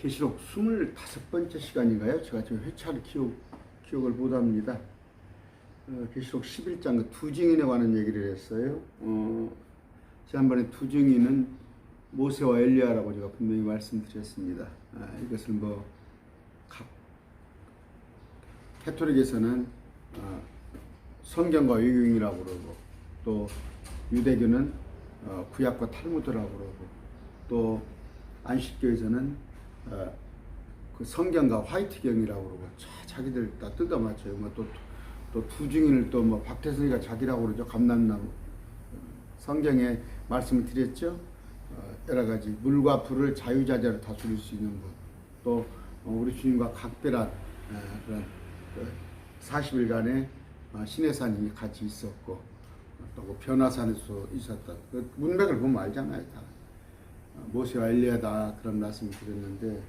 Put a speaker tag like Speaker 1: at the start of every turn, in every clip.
Speaker 1: 계시록 25번째 시간인가요? 제가 지금 회차를 기억을 못합니다. 계시록 11장 그 두 증인에 관한 얘기를 했어요. 지난번에 두 증인은 모세와 엘리야라고 제가 분명히 말씀드렸습니다. 이것을 캐토릭에서는 성경과 외경이라고 그러고, 또 유대교는 구약과 탈무드라고 그러고, 또 안식교에서는 그 성경과 화이트경이라고 그러고, 자기들 다 뜯어 맞춰요. 또 두 증인을 또 박태선이가 자기라고 그러죠. 감람나무. 성경에 말씀을 드렸죠. 여러 가지 물과 불을 자유자재로 다스릴 수 있는 것, 또 우리 주님과 각별한 그런 40일간의 시내산이 같이 있었고, 또 변화산에서 있었던 그 문맥을 보면 알잖아요. 다 모세와 엘리야다 그런 말씀을 드렸는데,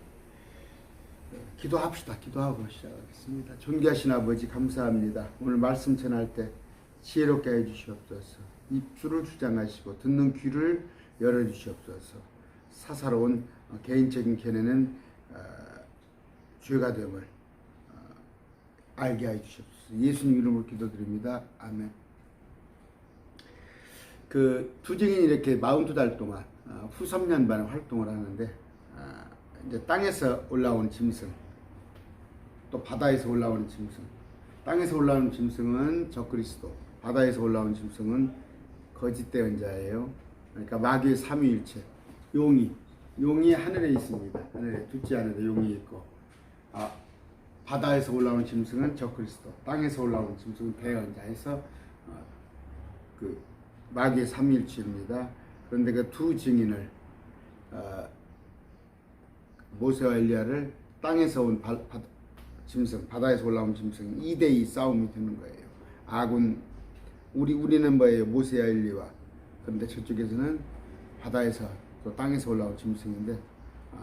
Speaker 1: 기도합시다. 기도하고 시작하겠습니다. 존귀하신 아버지, 감사합니다. 오늘 말씀 전할 때 지혜롭게 해주시옵소서. 입술을 주장하시고 듣는 귀를 열어주시옵소서. 사사로운 개인적인 견해는 죄가 됨을 알게 해주시옵소서. 예수님 이름으로 기도드립니다. 아멘. 그 두 증인이 이렇게 42달 동안 후 3년 반 활동을 하는데, 이제 땅에서 올라온 짐승, 또 바다에서 올라오는 짐승. 땅에서 올라오는 짐승은 적그리스도, 바다에서 올라온 짐승은 거짓 대언자예요. 그러니까 마귀의 삼위일체, 용이 하늘에 있습니다. 하늘에, 둘째 하늘에 용이 있고, 바다에서 올라오는 짐승은 적그리스도, 땅에서 올라오는 짐승은 대언자에서 그 마귀의 삼위일체입니다. 그런데 그 두 증인을 모세와 엘리야를 땅에서 온 짐승, 바다에서 올라온 짐승 2대2 싸움이 되는 거예요. 아군, 우리는 뭐예요? 모세와 엘리야. 그런데 저쪽에서는 바다에서 또 땅에서 올라온 짐승인데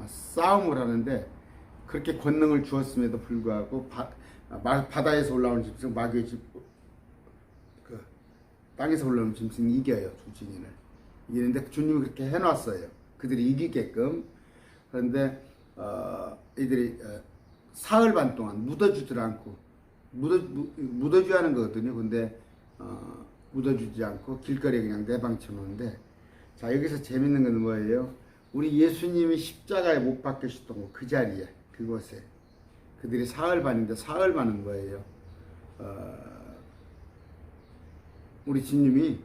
Speaker 1: 싸움을 하는데, 그렇게 권능을 주었음에도 불구하고 바다에서 올라온 짐승, 마귀의 땅에서 올라오는 짐승이 이겨요. 두 증인을 이기는데 주님이 그렇게 해놨어요. 그들이 이기게끔. 그런데 이들이 사흘 반 동안 묻어주질 않고, 묻어줘야 하는 거거든요. 근데 묻어주지 않고 길거리에 그냥 내방쳐 놓는데, 자, 여기서 재밌는 건 뭐예요? 우리 예수님이 십자가에 못 박히셨던 그 자리에, 그곳에 그들이 사흘 반인데, 사흘 반은 뭐예요? 우리 주님이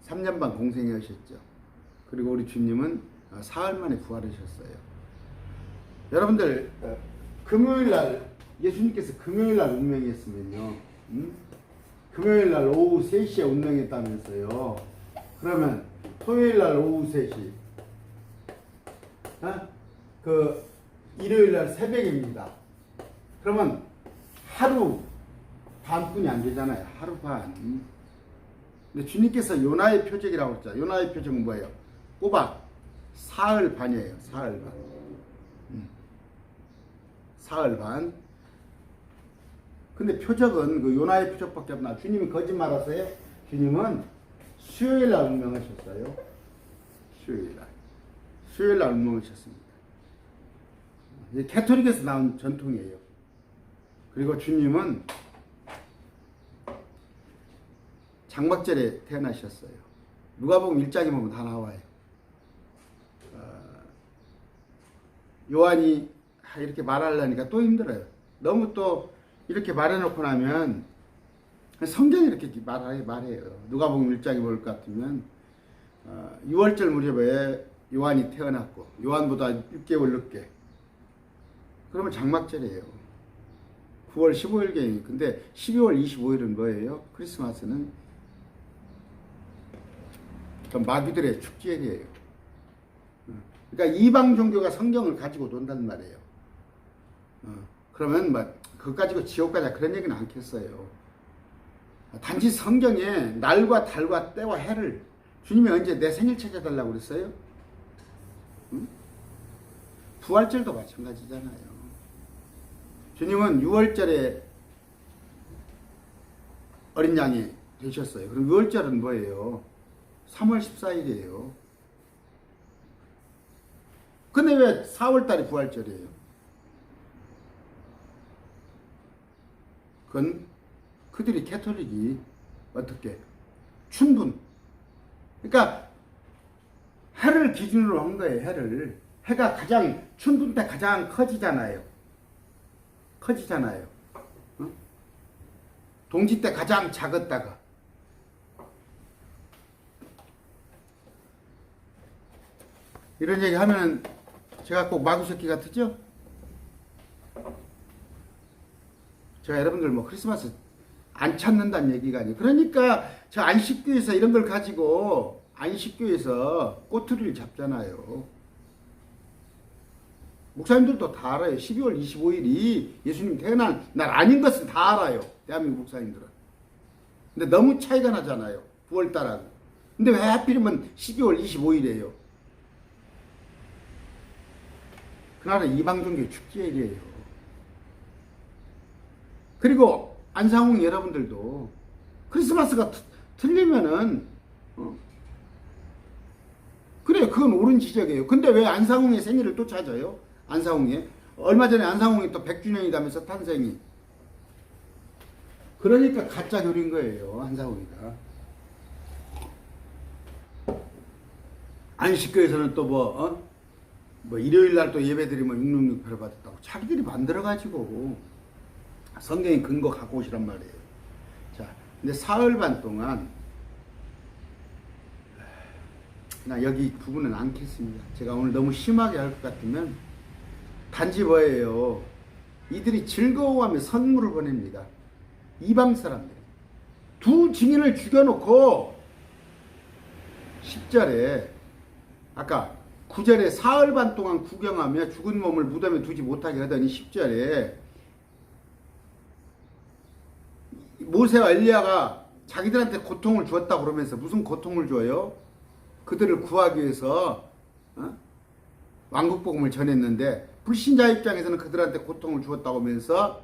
Speaker 1: 3년 반 공생하셨죠. 그리고 우리 주님은 사흘 만에 부활하셨어요. 여러분들, 금요일날 예수님께서 금요일날 운명했으면요, 금요일날 오후 3시에 운명했다면서요. 그러면 토요일날 오후 3시, 그 일요일날 새벽입니다. 그러면 하루 반뿐이 안 되잖아요. 하루 반. 근데 주님께서 요나의 표적이라고 했죠. 요나의 표적은 뭐예요? 꼬박 사흘 반이에요. 사흘 반. 사흘 반. 근데 표적은 그 요나의 표적밖에 없나? 주님이 거짓말하세요? 주님은 수요일날 운명하셨어요. 수요일날 운명하셨습니다. 이게 캐토릭에서 나온 전통이에요. 그리고 주님은 장막절에 태어나셨어요. 누가복음 1장에 보면 다 나와요. 요한이 이렇게 말하려니까 또 힘들어요. 너무 또 이렇게 말해놓고 나면 성경이 이렇게 말해요. 누가복음 1장에 볼 것 같으면 6월절 무렵에 요한이 태어났고, 요한보다 6개월 늦게. 그러면 장막절이에요. 9월 15일경이. 근데 12월 25일은 뭐예요? 크리스마스는 마귀들의 축제예요. 그러니까 이방 종교가 성경을 가지고 논단 말이에요. 그러면 그것 가지고 지옥 가자 그런 얘기는 않겠어요. 단지 성경에 날과 달과 때와 해를, 주님이 언제 내 생일 찾아달라고 그랬어요? 부활절도 마찬가지잖아요. 주님은 6월절에 어린 양이 되셨어요. 그럼 6월절은 뭐예요? 3월 14일이에요. 근데 왜 4월 달이 부활절이에요? 그건 그들이 캐톨릭이 어떻게 춘분, 그러니까 해를 기준으로 한 거예요. 해를. 해가 가장 춘분 때 가장 커지잖아요. 어? 동지 때 가장 작았다가. 이런 얘기 하면 제가 꼭 마구새끼 같으죠? 제가 여러분들 뭐 크리스마스 안 찾는다는 얘기가 아니에요. 그러니까 저 안식교에서 이런 걸 가지고 안식교에서 꼬투리를 잡잖아요. 목사님들도 다 알아요. 12월 25일이 예수님 태어난 날 아닌 것은 다 알아요. 대한민국 목사님들은. 근데 너무 차이가 나잖아요. 9월달하고. 근데 왜 하필이면 12월 25일이에요? 그날은 이방종교 축제일이에요. 그리고 안상홍 여러분들도 크리스마스가 틀리면은 그래요. 그건 옳은 지적이에요. 근데 왜 안상홍의 생일을 또 찾아요? 안상홍이 얼마 전에 안상홍이 또 100주년이라면서 탄생이. 그러니까 가짜 교리인 거예요. 안상홍이가. 안식교에서는 또 뭐 일요일 날 또 예배 드리면 666표를 받았다고 자기들이 만들어가지고 성경의 근거 갖고 오시란 말이에요. 자, 근데 사흘 반 동안 나 여기 부분은 않겠습니다. 제가 오늘 너무 심하게 할 것 같으면 단지 뭐예요? 이들이 즐거워하며 선물을 보냅니다. 이방 사람들이. 두 증인을 죽여놓고 10절에 아까 9절에 사흘 반 동안 구경하며 죽은 몸을 무덤에 두지 못하게 하더니 10절에 모세와 엘리야가 자기들한테 고통을 주었다고 그러면서 무슨 고통을 줘요? 그들을 구하기 위해서 왕국복음을 전했는데 불신자 입장에서는 그들한테 고통을 주었다고 하면서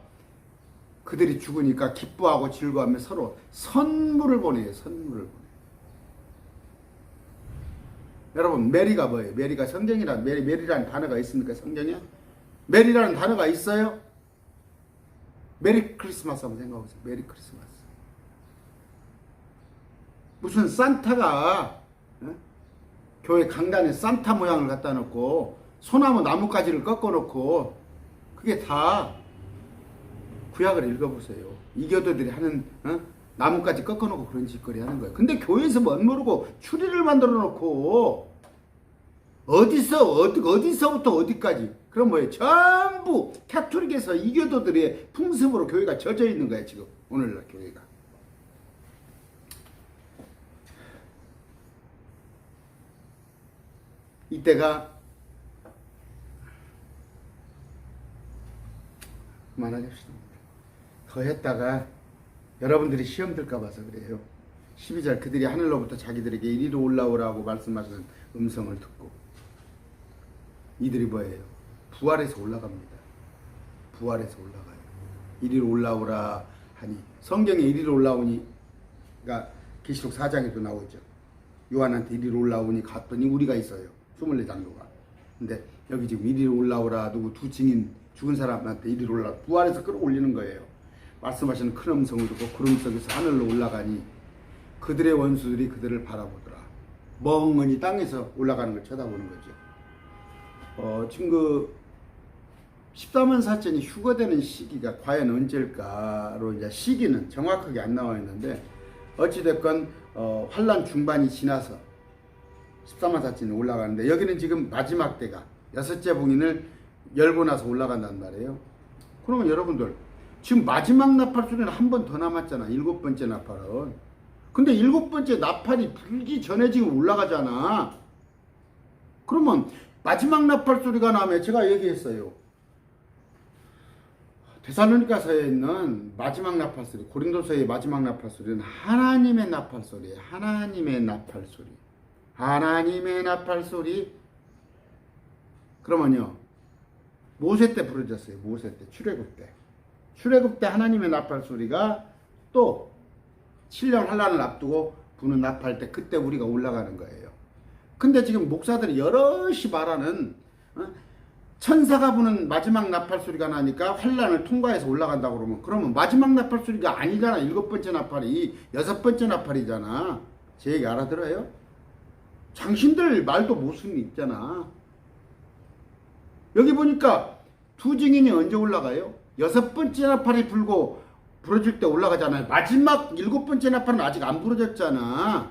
Speaker 1: 그들이 죽으니까 기뻐하고 즐거워하며 서로 선물을 보내요. 선물을 보내요. 여러분 메리가 뭐예요? 메리가 성경이란 메리라는 단어가 있습니까? 성경에? 메리라는 단어가 있어요? 메리 크리스마스 한번 생각해보세요. 메리 크리스마스. 무슨 산타가 교회 강단에 산타 모양을 갖다 놓고 소나무 나뭇가지를 꺾어 놓고 그게 다 구약을 읽어보세요. 이교도들이 하는 나뭇가지 꺾어 놓고 그런 짓거리 하는 거예요. 근데 교회에서 뭔 모르고 추리를 만들어 놓고 어디서부터 어디까지 그럼 뭐예요? 전부 캐톨릭에서 이교도들의 풍습으로 교회가 젖어 있는 거예요. 지금 오늘날 교회가. 이때가 그만하겠습니다. 더 했다가 여러분들이 시험 들까 봐서 그래요. 12절 그들이 하늘로부터 자기들에게 이리로 올라오라고 말씀하시는 음성을 듣고 이들이 뭐예요? 부활해서 올라갑니다. 부활해서 올라가요. 이리로 올라오라 하니 성경에 이리로 올라오니가 계시록 4장에도 나오죠. 요한한테 이리로 올라오니 갔더니 우리가 있어요. 24장로가. 근데 여기 지금 이리로 올라오라 누구 두 증인 죽은 사람한테 이리로 올라 부활해서 끌어올리는 거예요. 말씀하시는 큰 음성을 듣고 구름 속에서 하늘로 올라가니 그들의 원수들이 그들을 바라보더라. 멍하니 땅에서 올라가는 걸 쳐다보는 거죠. 지금 그 14만 사천이 휴거되는 시기가 과연 언제일까로 이제 시기는 정확하게 안 나와 있는데 어찌됐건 환란 중반이 지나서 14만 사천이 올라가는데 여기는 지금 마지막 때가 6째 봉인을 열고 나서 올라간단 말이에요. 그러면 여러분들 지금 마지막 나팔 소리는 한 번 더 남았잖아. 7번째 나팔은. 근데 7번째 나팔이 불기 전에 지금 올라가잖아. 그러면 마지막 나팔 소리가 나면 제가 얘기했어요. 데살로니가서에 있는 마지막 나팔 소리, 고린도서의 마지막 나팔 소리는 하나님의 나팔 소리예요. 하나님의 나팔 소리. 하나님의 나팔 소리. 그러면요. 모세 때 부르졌어요. 모세 때, 출애굽 때. 출애굽 때 하나님의 나팔 소리가 또 7년 환란을 앞두고 부는 나팔 때 그때 우리가 올라가는 거예요. 근데 지금 목사들이 여럿이 말하는 천사가 부는 마지막 나팔 소리가 나니까 환란을 통과해서 올라간다고 그러면 마지막 나팔 소리가 아니잖아. 7번째 나팔이 6번째 나팔이잖아. 제 얘기 알아들어요? 당신들 말도 모순이 있잖아. 여기 보니까 두 증인이 언제 올라가요? 6번째 나팔이 부러질 때 올라가잖아요. 마지막 7번째 나팔은 아직 안 부러졌잖아.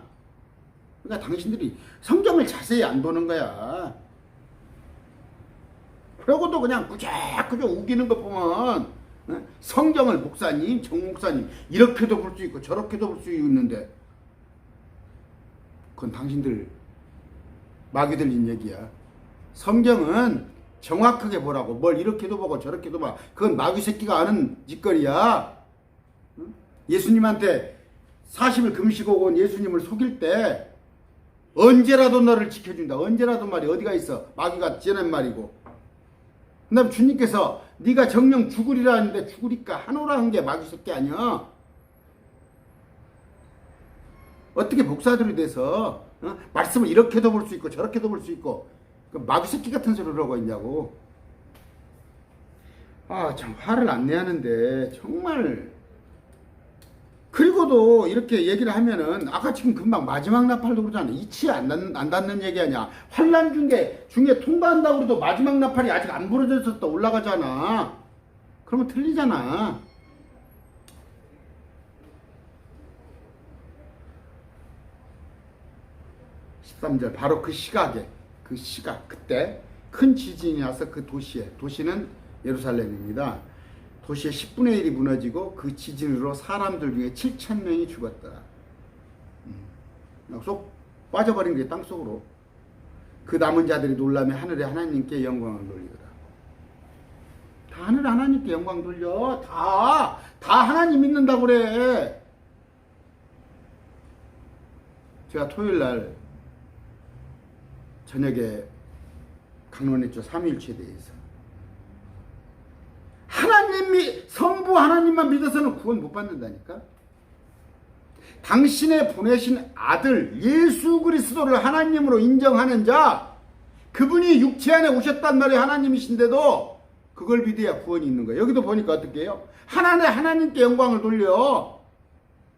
Speaker 1: 그러니까 당신들이 성경을 자세히 안 보는 거야. 그러고도 그냥 그저 우기는 것 보면 성경을 목사님, 정목사님 이렇게도 볼 수 있고 저렇게도 볼 수 있는데 그건 당신들 마귀 들린 얘기야. 성경은 정확하게 보라고. 뭘 이렇게도 보고 저렇게도 봐. 그건 마귀 새끼가 아는 짓거리야. 예수님한테 40일 금식하고 온 예수님을 속일 때 언제라도 너를 지켜준다. 언제라도 말이 어디가 있어. 마귀가 지어낸 말이고. 그 다음에 주님께서 네가 정령 죽으리라 하는데 죽으리까 하노라는 게 마귀 새끼 아니야. 어떻게 목사들이 돼서 말씀을 이렇게도 볼 수 있고 저렇게도 볼 수 있고 그 마귀 새끼 같은 소리를 하고 있냐고. 참 화를 안 내야하는데 정말. 그리고도 이렇게 얘기를 하면은 아까 지금 금방 마지막 나팔도 그러잖아. 이치에 안 닿는 얘기 아니야. 환란 중에 통과한다고 그래도 마지막 나팔이 아직 안 부러져서 또 올라가잖아. 그러면 틀리잖아. (13절) 바로 그 시각 그때 큰 지진이 와서 그 도시는 예루살렘입니다. 도시의 10분의 1이 무너지고 그 지진으로 사람들 중에 7,000명이 죽었다. 쏙 빠져버린 게 땅속으로. 그 남은 자들이 놀라며 하늘의 하나님께 영광을 돌리더라. 다 하늘 하나님께 영광 돌려. 다 하나님 믿는다고 그래. 제가 토요일날 저녁에 강론했죠. 삼위일체에 대해서. 성부 하나님만 믿어서는 구원 못 받는다니까. 당신의 보내신 아들 예수 그리스도를 하나님으로 인정하는 자, 그분이 육체 안에 오셨단 말이 하나님이신데도 그걸 믿어야 구원이 있는 거예요. 여기도 보니까 어떻게 해요? 하나님께 영광을 돌려.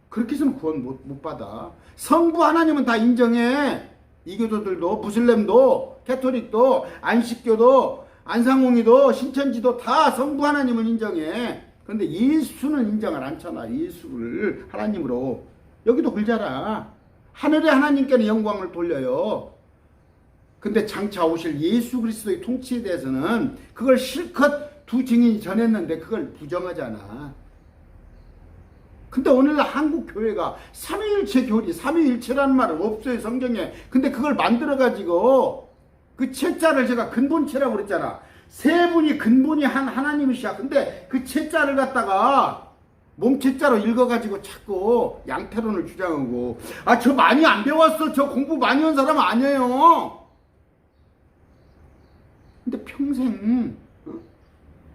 Speaker 1: 그렇게 해서는 구원 못 받아. 성부 하나님은 다 인정해. 이교도들도, 무슬림도, 캐토릭도, 안식교도, 안상홍이도, 신천지도 다 성부 하나님을 인정해. 그런데 예수는 인정을 않잖아. 예수를 하나님으로. 여기도 그러잖아. 하늘의 하나님께는 영광을 돌려요. 근데 장차 오실 예수 그리스도의 통치에 대해서는 그걸 실컷 두 증인이 전했는데 그걸 부정하잖아. 근데 오늘날 한국 교회가 삼위일체라는 말은 없어요, 성경에. 근데 그걸 만들어가지고 그 채자를 제가 근본체라고 그랬잖아. 세 분이 근본이 한 하나님이시야. 근데 그 채자를 갖다가 몸채자로 읽어가지고 자꾸 양태론을 주장하고. 저 많이 안 배웠어. 저 공부 많이 한 사람 아니에요. 근데 평생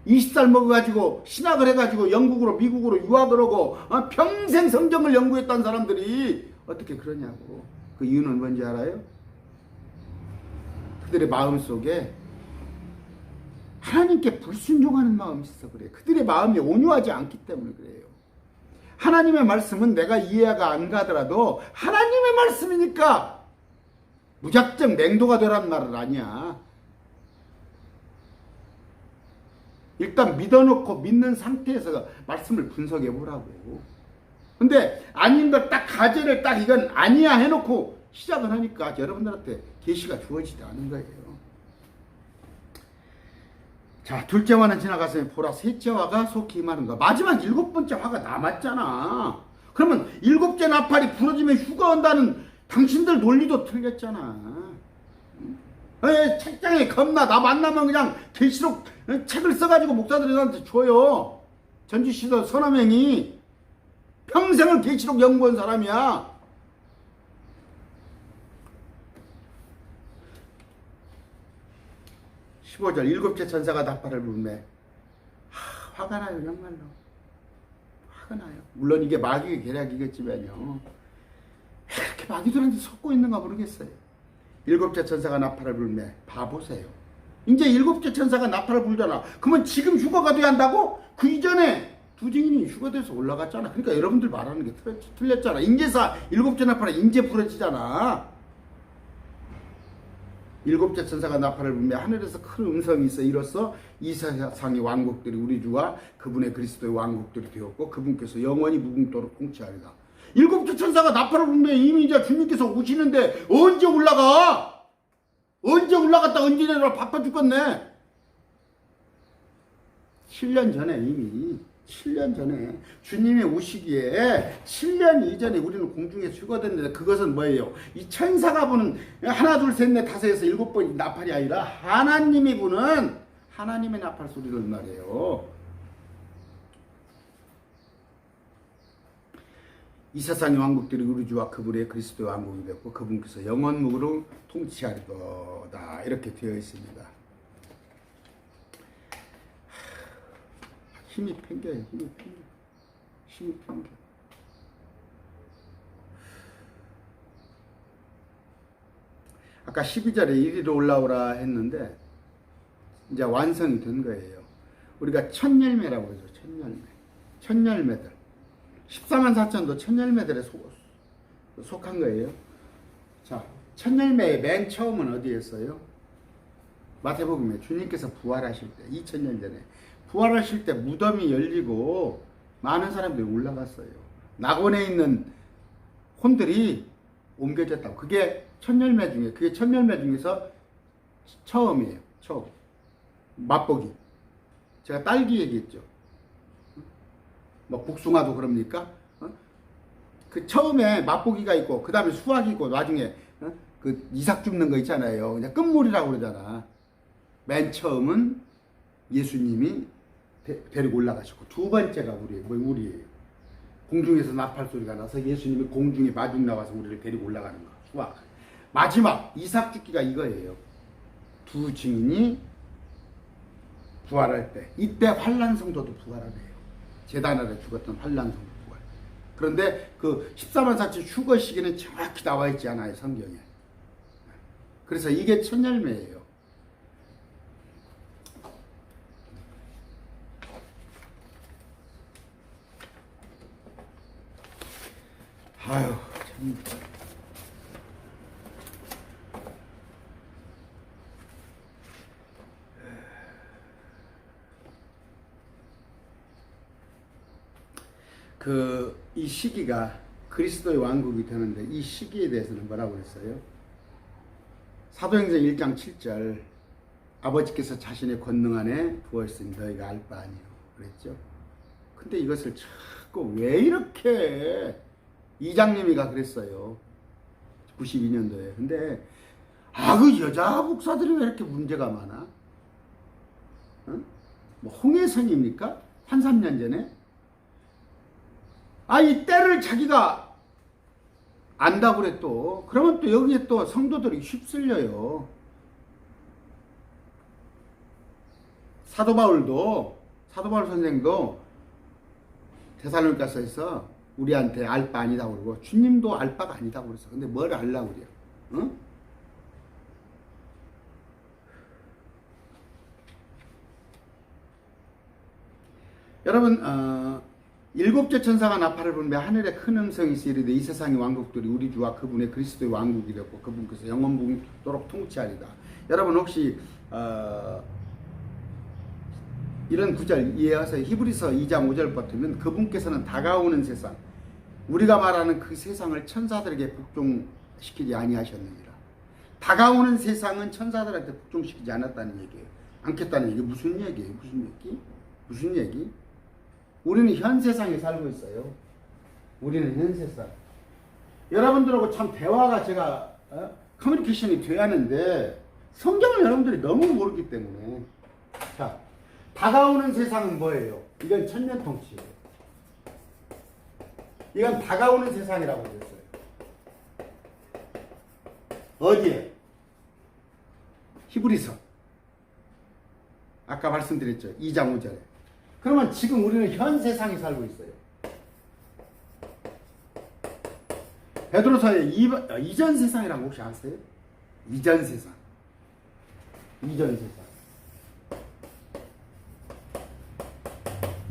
Speaker 1: 20살 먹어가지고 신학을 해가지고 영국으로 미국으로 유학을 하고 평생 성경을 연구했던 사람들이 어떻게 그러냐고. 그 이유는 뭔지 알아요? 그들의 마음속에 하나님께 불순종하는 마음이 있어 그래. 그들의 마음이 온유하지 않기 때문에 그래요. 하나님의 말씀은 내가 이해가 안 가더라도 하나님의 말씀이니까 무작정 맹도가 되란 말은 아니야. 일단 믿어놓고 믿는 상태에서 말씀을 분석해 보라고. 근데 아닌 걸 딱 가제를 딱 이건 아니야 해놓고 시작을 하니까 여러분들한테 계시가 주어지지 않은 거예요. 자, 둘째 화는 지나갔으니 보라 셋째 화가 속히 임하는가. 마지막 7번째 화가 남았잖아. 그러면 7째 나팔이 부러지면 휴가 온다는 당신들 논리도 틀렸잖아. 책장에 겁나 나 만나면 그냥 계시록 책을 써가지고 목사들한테 줘요. 전주시도 서남행이 평생을 계시록 연구한 사람이야. (15절) 일곱째 천사가 나팔을 불매. 화가 나요. 정말로 화가 나요. 물론 이게 마귀의 계략이겠지만요. 왜 이렇게 마귀들한테 섞고 있는가 모르겠어요. 일곱째 천사가 나팔을 불매. 봐보세요. 이제 일곱째 천사가 나팔을 불잖아. 그러면 지금 휴거가 돼야 한다고? 그 이전에 두 증인이 휴거돼서 올라갔잖아. 그러니까 여러분들 말하는 게 틀렸잖아. 인제사 일곱째 나팔은 인제 부러지잖아. 일곱째 천사가 나팔을 불며 하늘에서 큰 음성이 있어 이로써 이 세상의 왕국들이 우리 주와 그분의 그리스도의 왕국들이 되었고 그분께서 영원히 무궁토록 통치하리라. 일곱째 천사가 나팔을 불며 이미 이제 주님께서 오시는데 언제 올라가? 언제 올라갔다 언제 내려와 바빠 죽겠네. 7년 전에 이미 7년 전에 주님이 오시기에 7년 이전에 우리는 공중에 휴거됐는데 그것은 뭐예요? 이 천사가 부는 하나 둘 셋 넷 다섯에서 7번 나팔이 아니라 하나님이 부는 하나님의 나팔 소리를 말해요. 이 세상의 왕국들이 우리 주와 그분의 그리스도의 왕국이 되었고 그분께서 영원무궁으로 통치하리로다 이렇게 되어 있습니다. 힘이 팽겨요. 힘이 팽겨. 아까 12절에 이리로 올라오라 했는데 이제 완성이 된 거예요. 우리가 첫열매라고 그러죠. 첫열매들 14만 4천도 첫열매들에 속한 거예요. 자, 첫열매의 맨 처음은 어디였어요? 마태복음에 주님께서 부활하실 때 2000년 전에 부활하실 때 무덤이 열리고 많은 사람들이 올라갔어요. 낙원에 있는 혼들이 옮겨졌다고. 그게 첫열매 중에서 처음이에요. 처음. 맛보기. 제가 딸기 얘기했죠. 뭐 복숭아도 그럽니까? 그 처음에 맛보기가 있고 그 다음에 수확이 있고 나중에 그 이삭 줍는 거 있잖아요. 그냥 끝물이라고 그러잖아. 맨 처음은 예수님이 데리고 올라가셨고 두 번째가 우리예요. 공중에서 나팔 소리가 나서 예수님이 공중에 마중 나와서 우리를 데리고 올라가는 거. 수확. 마지막 이삭 죽기가 이거예요. 두 증인이 부활할 때 이때 환난 성도도 부활하네요. 제단 아래 죽었던 환난 성도 부활. 그런데 그 14만 4천 휴거 시기는 정확히 나와 있지 않아요. 성경에. 그래서 이게 첫열매예요. 아유, 참. 이 시기가 그리스도의 왕국이 되는데 이 시기에 대해서는 뭐라고 했어요? 사도행전 1장 7절 아버지께서 자신의 권능 안에 부었으니 너희가 알 바 아니요 그랬죠. 근데 이것을 자꾸 왜 이렇게 이장님이가 그랬어요. 92년도에. 근데 그 여자 목사들이 왜 이렇게 문제가 많아? 뭐 홍해선입니까? 한 3년 전에? 이 때를 자기가 안다고 그래 또. 그러면 또 여기에 또 성도들이 휩쓸려요. 사도 바울 선생도 데살로니가서에서 우리한테 알 바 아니다고 그러고 주님도 알 바가 아니다고 그랬어. 근데 뭘 알라고 그래요? 응? 여러분 일곱째 천사가 나팔을 불며 하늘에 큰 음성이 있으리되 이 세상의 왕국들이 우리 주와 그분의 그리스도의 왕국이 되었고 그분께서 영원무궁토록 통치하리다. 여러분 혹시 이런 구절 이해하세요? 히브리서 2장 5절부터는 그분께서는 다가오는 세상, 우리가 말하는 그 세상을 천사들에게 복종시키지 아니하셨느니라. 다가오는 세상은 천사들한테 복종시키지 않았다는 얘기예요. 않겠다는 얘기. 무슨 얘기예요? 무슨 얘기? 우리는 현 세상에 살고 있어요. 우리는 현 세상. 여러분들하고 참 대화가 제가 커뮤니케이션이 돼야 하는데 성경을 여러분들이 너무 모르기 때문에. 자, 다가오는 세상은 뭐예요? 이건 천년통치예요. 이건 다가오는 세상이라고 그랬어요. 어디에? 히브리서. 아까 말씀드렸죠. 2장 5절에. 그러면 지금 우리는 현 세상에 살고 있어요. 베드로서의 이전 세상이라고 혹시 아세요? 이전 세상.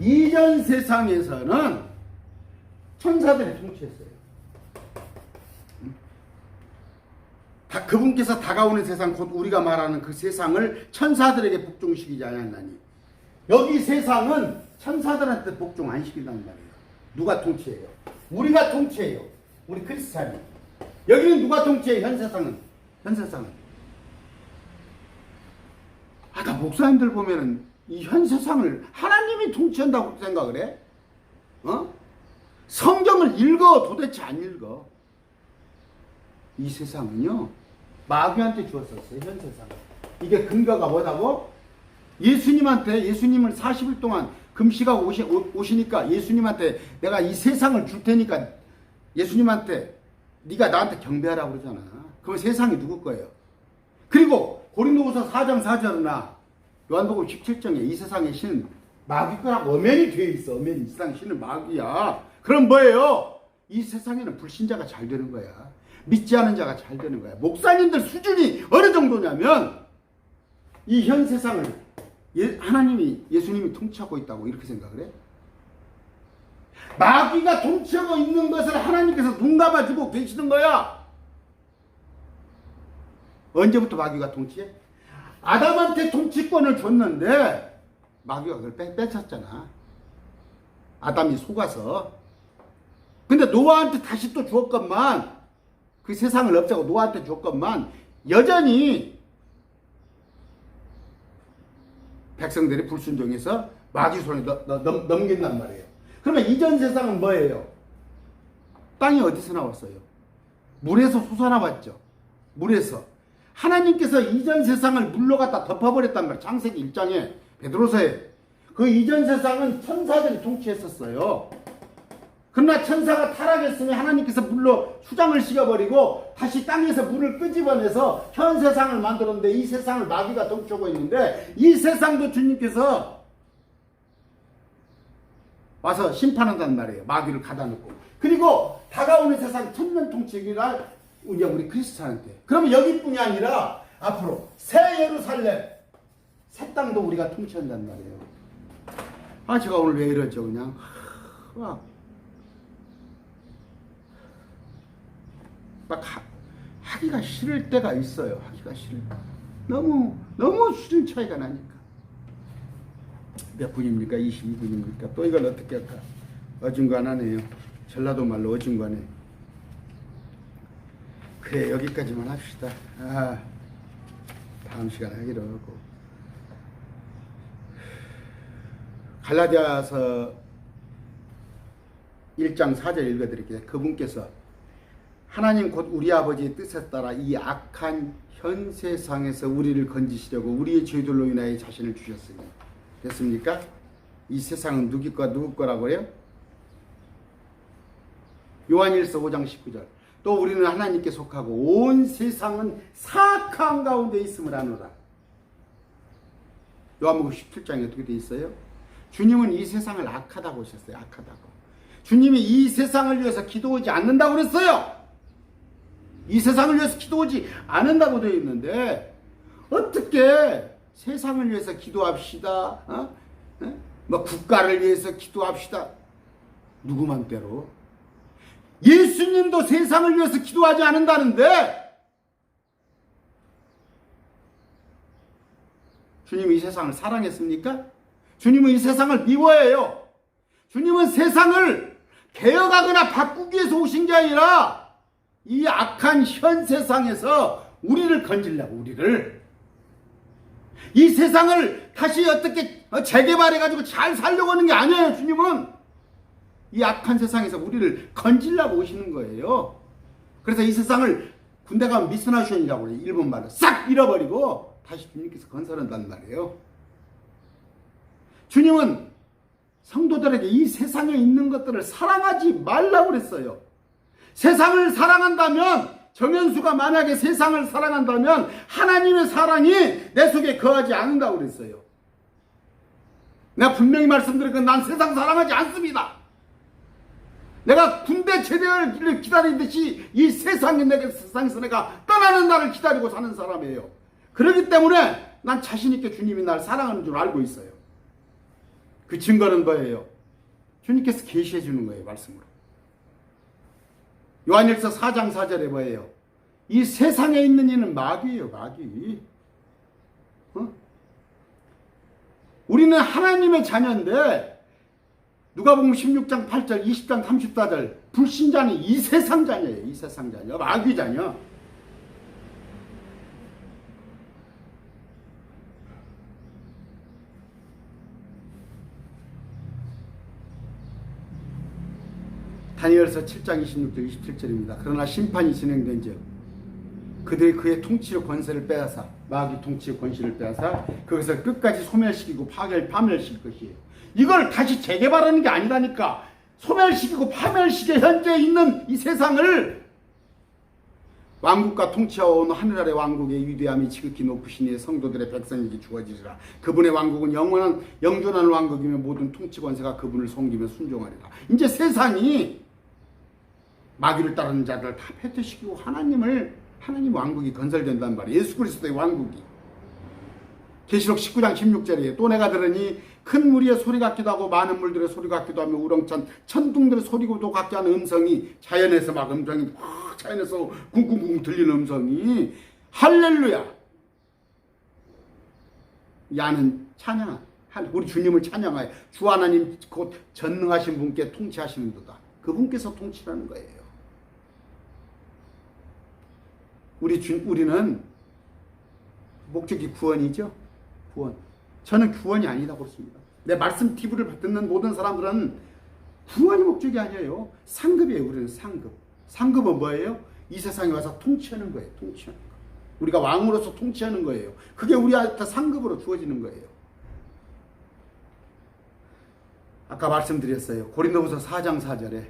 Speaker 1: 이전 세상에서는 천사들이 통치했어요. 그분께서 다가오는 세상, 곧 우리가 말하는 그 세상을 천사들에게 복종시키지 않았나니, 여기 세상은 천사들한테 복종 안 시킨단 말이에요. 누가 통치해요? 우리가 통치해요. 우리 크리스찬이. 여기는 누가 통치해요? 현 세상은. 나 목사님들 보면은 이 현 세상을 하나님이 통치한다고 생각을 해? 성경을 읽어. 도대체 안 읽어. 이 세상은요, 마귀한테 주었었어요. 현 세상. 이게 근거가 뭐다고? 예수님을 40일 동안 금식하고 오시니까 예수님한테 내가 이 세상을 줄 테니까 예수님한테 네가 나한테 경배하라고 그러잖아. 그럼 세상이 누구 거예요? 그리고 고린도후서 4장 4절이나 요한복음 17장에 이 세상의 신은 마귀 거라고 엄연히 되어 있어. 엄연히 이 세상 신은 마귀야. 그럼 뭐예요? 이 세상에는 불신자가 잘 되는 거야. 믿지 않은 자가 잘 되는 거야. 목사님들 수준이 어느 정도냐면 이 현 세상을 예수님이 통치하고 있다고 이렇게 생각을 해? 마귀가 통치하고 있는 것을 하나님께서 눈 감아주고 계시는 거야. 언제부터 마귀가 통치해? 아담한테 통치권을 줬는데 마귀가 그걸 뺏었잖아. 아담이 속아서. 근데 노아한테 다시 또 주었건만, 그 세상을 없애고 노아한테 주었건만 여전히 백성들이 불순종해서 마귀 손에 넘긴단 말이에요. 그러면 이전 세상은 뭐예요? 땅이 어디서 나왔어요? 물에서 솟아나왔죠. 물에서. 하나님께서 이전 세상을 물로 갖다 덮어버렸단 말이에요. 창세기 1장에, 베드로서에. 그 이전 세상은 천사들이 통치했었어요. 그러나 천사가 타락했으니 하나님께서 물로 수장을 씌워버리고 다시 땅에서 물을 끄집어내서 현 세상을 만들었는데, 이 세상을 마귀가 통치하고 있는데, 이 세상도 주님께서 와서 심판한단 말이에요. 마귀를 가다놓고. 그리고 다가오는 세상 천년 통치기가 우리 크리스찬한테. 그러면 여기뿐이 아니라 앞으로 새 예루살렘, 새 땅도 우리가 통치한단 말이에요. 제가 오늘 왜 이러죠? 그냥 막 하기가 싫을 때가 있어요. 하기가 싫을 때. 너무 수준 차이가 나니까. 몇 분입니까? 22분입니까? 또 이걸 어떻게 할까? 어중간하네요. 전라도 말로 어중간해. 그래, 여기까지만 합시다. 다음 시간에 하기로 하고. 갈라디아서 1장 4절 읽어드릴게요. 그분께서 하나님 곧 우리 아버지의 뜻에 따라 이 악한 현 세상에서 우리를 건지시려고 우리의 죄들로 인하여 자신을 주셨으니. 됐습니까? 이 세상은 누구 거라고 해요? 요한일서 5장 19절. 또 우리는 하나님께 속하고 온 세상은 사악한 가운데 있음을 아노라. 요한복음 17장에 어떻게 되어 있어요? 주님은 이 세상을 악하다고 하셨어요. 악하다고. 주님이 이 세상을 위해서 기도하지 않는다고 그랬어요. 이 세상을 위해서 기도하지 않는다고 되어 있는데 어떻게 세상을 위해서 기도합시다. 뭐 국가를 위해서 기도합시다. 누구 맘대로? 예수님도 세상을 위해서 기도하지 않는다는데 주님이 이 세상을 사랑했습니까? 주님은 이 세상을 미워해요. 주님은 세상을 개혁하거나 바꾸기 위해서 오신 게 아니라 이 악한 현 세상에서 우리를 건지려고, 우리를. 이 세상을 다시 어떻게 재개발해가지고 잘 살려고 하는 게 아니에요. 주님은 이 악한 세상에서 우리를 건지려고 오시는 거예요. 그래서 이 세상을 군대 가면 미스나션이라고 그래요. 일본 말로 싹 잃어버리고 다시 주님께서 건설한단 말이에요. 주님은 성도들에게 이 세상에 있는 것들을 사랑하지 말라고 그랬어요. 세상을 사랑한다면, 정현수가 만약에 세상을 사랑한다면 하나님의 사랑이 내 속에 거하지 않는다고 그랬어요. 내가 분명히 말씀드렸고 난 세상 사랑하지 않습니다. 내가 군대 제대를 기다리듯이 이 세상에서 내가 떠나는 날을 기다리고 사는 사람이에요. 그렇기 때문에 난 자신 있게 주님이 날 사랑하는 줄 알고 있어요. 그 증거는 뭐예요? 주님께서 계시해 주는 거예요. 말씀으로. 요한일서 4장 4절에 뭐예요? 이 세상에 있는 이는 마귀예요. 마귀. 우리는 하나님의 자녀인데 누가복음 16장 8절 20장 34절 불신자는 이 세상 자녀예요. 이 세상 자녀. 마귀 자녀. 다니엘서 7장 26절 27절입니다. 그러나 심판이 진행된즉 그들이 그의 통치의 권세를 빼앗아 마귀 통치의 권세를 빼앗아 그것을 끝까지 소멸시키고 파멸시킬 것이에요. 이걸 다시 재개발하는 게 아니라니까. 소멸시키고 파멸시켜 현재 있는 이 세상을 왕국과 통치하온 하늘 아래 왕국의 위대함이 지극히 높으시니 성도들의 백성에게 주어지리라. 그분의 왕국은 영원한 영존한 왕국이며 모든 통치 권세가 그분을 섬기며 순종하리라. 이제 세상이 마귀를 따르는 자들을 다 패퇴시키고 하나님 왕국이 건설된단 말이에요. 예수 그리스도의 왕국이. 계시록 19장 16절에 또 내가 들으니 큰 무리의 소리 같기도 하고 많은 물들의 소리 같기도 하며 우렁찬 천둥들의 소리도 같지 않은 음성이 자연에서 막 음성이 자연에서 쿵쿵쿵 들리는 음성이 할렐루야. 야는 찬양 우리 주님을 찬양하여 주 하나님 곧 전능하신 분께 통치하시는도다. 그분께서 통치라는 거예요. 우리는 목적이 구원이죠. 구원. 저는 구원이 아니라고 그렇습니다. 내 말씀 TV를 듣는 모든 사람들은 구원이 목적이 아니에요. 상급이에요. 우리는 상급. 상급은 뭐예요? 이 세상에 와서 통치하는 거예요. 통치하는 거. 우리가 왕으로서 통치하는 거예요. 그게 우리한테 상급으로 주어지는 거예요. 아까 말씀드렸어요. 고린도후서 4장 4절에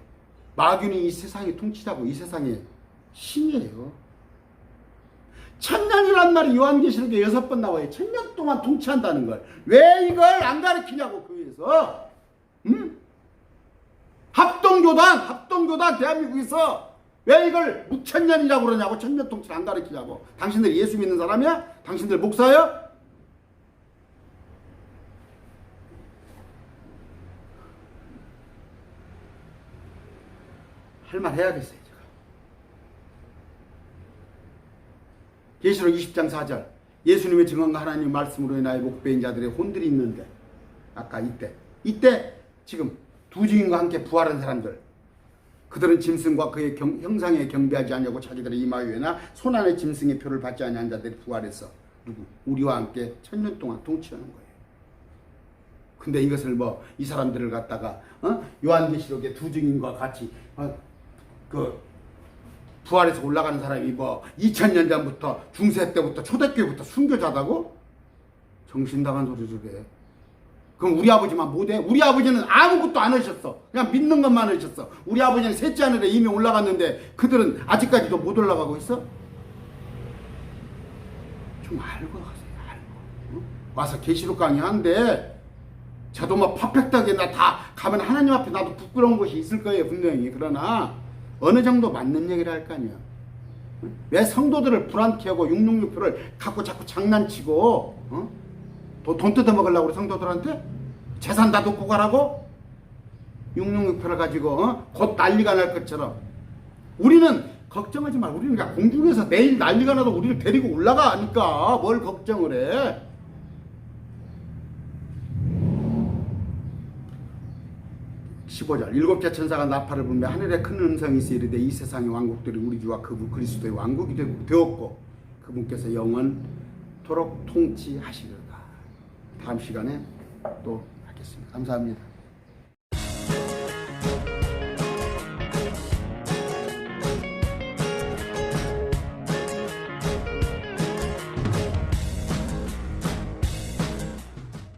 Speaker 1: 마귀는 이 세상의 통치자고 이 세상의 신이에요. 천년이란 말이 요한계시록에 6번 나와요. 천년 동안 통치한다는 걸. 왜 이걸 안 가르치냐고 교회에서. 합동교단 대한민국에서 왜 이걸 무천년이라고 그러냐고. 천년 통치를 안 가르치냐고. 당신들 예수 믿는 사람이야? 당신들 목사야? 할 말 해야겠어요. 계시록 20장 4절 예수님의 증언과 하나님 말씀으로 인하여 목배인 자들의 혼들이 있는데 아까 이때 지금 두 증인과 함께 부활한 사람들 그들은 짐승과 그의 형상에 경배하지 않냐고 자기들의 이마 위에나 손안에 짐승의 표를 받지 않은 자들이 부활해서 우리와 함께 천년 동안 통치하는 거예요. 근데 이것을 이 사람들을 갖다가 요한계시록의 두 증인과 같이 부활해서 올라가는 사람이 2000년 전부터 중세 때부터 초대교회부터 순교자다고? 정신나간 소리를 해. 그럼 우리 아버지만 못해? 우리 아버지는 아무것도 안 하셨어. 그냥 믿는 것만 하셨어. 우리 아버지는 셋째 하늘에 이미 올라갔는데 그들은 아직까지도 못 올라가고 있어? 좀 알고 가세요. 알고. 와서 계시록 강의하는데 저도 퍼펙트하게 나 다 가면 하나님 앞에 나도 부끄러운 것이 있을 거예요. 분명히. 그러나 어느 정도 맞는 얘기를 할 거 아니야. 왜 성도들을 불안케 하고 666표를 갖고 자꾸 장난치고 돈 뜯어먹으려고 그래 성도들한테? 재산 다 놓고 가라고? 666표를 가지고 곧 난리가 날 것처럼. 우리는 걱정하지 말고 우리는 그냥 공중에서 내일 난리가 나도 우리를 데리고 올라가니까 뭘 걱정을 해. 15절 일곱째 천사가 나팔을 불며 하늘에 큰 음성이 있어 이르되 이 세상의 왕국들이 우리 주와 그분 그리스도의 왕국이 되었고 그분께서 영원토록 통치하시리로다. 다음 시간에 또 하겠습니다. 감사합니다.